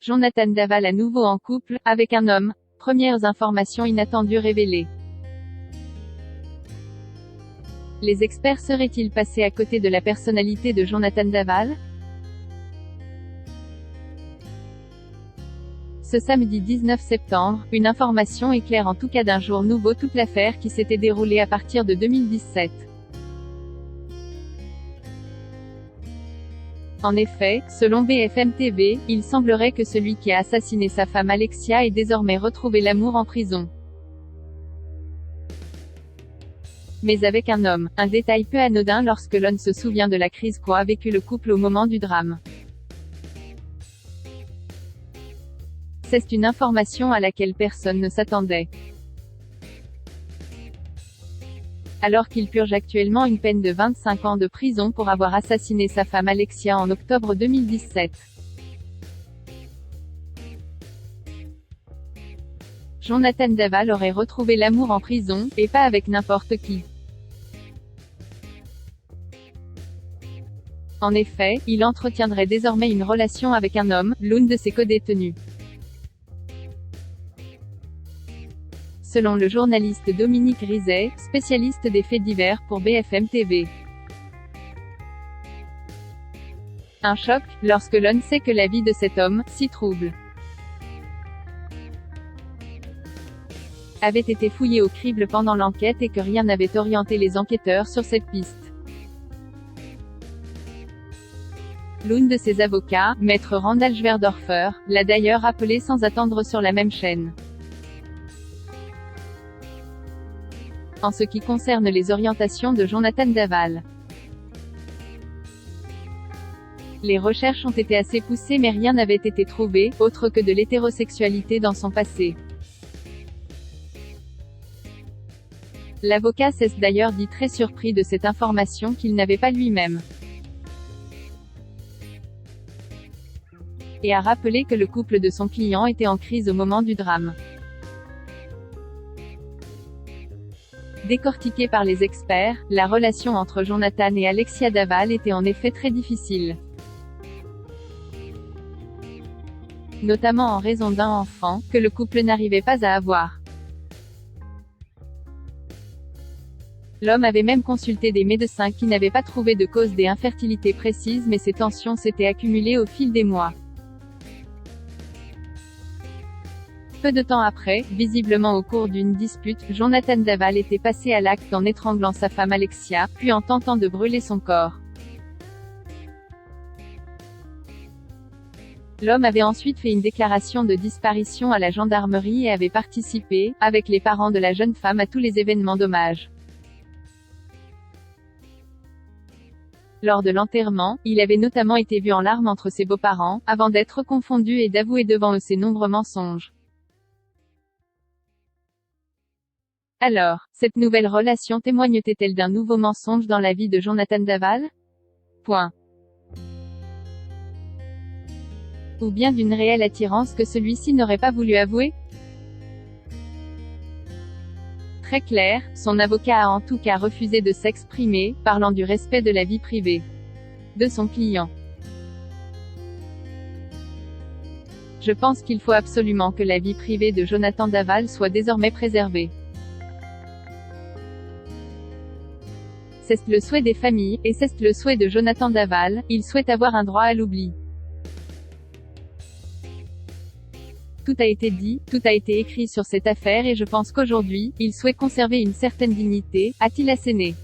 Jonathan Daval à nouveau en couple, avec un homme. Premières informations inattendues révélées. Les experts seraient-ils passés à côté de la personnalité de Jonathan Daval? Ce samedi 19 septembre, une information éclaire en tout cas d'un jour nouveau toute l'affaire qui s'était déroulée à partir de 2017. En effet, selon BFM TV, il semblerait que celui qui a assassiné sa femme Alexia ait désormais retrouvé l'amour en prison. Mais avec un homme, un détail peu anodin lorsque l'on se souvient de la crise qu'a vécu le couple au moment du drame. C'est une information à laquelle personne ne s'attendait. Alors qu'il purge actuellement une peine de 25 ans de prison pour avoir assassiné sa femme Alexia en octobre 2017. Jonathan Daval aurait retrouvé l'amour en prison, et pas avec n'importe qui. En effet, il entretiendrait désormais une relation avec un homme, l'une de ses codétenus. Selon le journaliste Dominique Rizet, spécialiste des faits divers pour BFM TV. Un choc, lorsque l'on sait que la vie de cet homme, si trouble, avait été fouillée au crible pendant l'enquête et que rien n'avait orienté les enquêteurs sur cette piste. L'une de ses avocats, maître Randall Schwerdorfer, l'a d'ailleurs rappelé sans attendre sur la même chaîne. En ce qui concerne les orientations de Jonathan Daval, les recherches ont été assez poussées mais rien n'avait été trouvé, autre que de l'hétérosexualité dans son passé. L'avocat s'est d'ailleurs dit très surpris de cette information qu'il n'avait pas lui-même. Et a rappelé que le couple de son client était en crise au moment du drame. Décortiquée par les experts, la relation entre Jonathan et Alexia Daval était en effet très difficile. Notamment en raison d'un enfant, que le couple n'arrivait pas à avoir. L'homme avait même consulté des médecins qui n'avaient pas trouvé de cause d'infertilité précise mais ces tensions s'étaient accumulées au fil des mois. Peu de temps après, visiblement au cours d'une dispute, Jonathan Daval était passé à l'acte en étranglant sa femme Alexia, puis en tentant de brûler son corps. L'homme avait ensuite fait une déclaration de disparition à la gendarmerie et avait participé, avec les parents de la jeune femme à tous les événements d'hommage. Lors de l'enterrement, il avait notamment été vu en larmes entre ses beaux-parents, avant d'être confondu et d'avouer devant eux ses nombreux mensonges. Alors, cette nouvelle relation témoigne-t-elle d'un nouveau mensonge dans la vie de Jonathan Daval? Ou bien d'une réelle attirance que celui-ci n'aurait pas voulu avouer? Très clair, son avocat a en tout cas refusé de s'exprimer, parlant du respect de la vie privée de son client. Je pense qu'il faut absolument que la vie privée de Jonathan Daval soit désormais préservée. C'est le souhait des familles, et c'est le souhait de Jonathan Daval, il souhaite avoir un droit à l'oubli. Tout a été dit, tout a été écrit sur cette affaire et je pense qu'aujourd'hui, il souhaite conserver une certaine dignité, a-t-il asséné.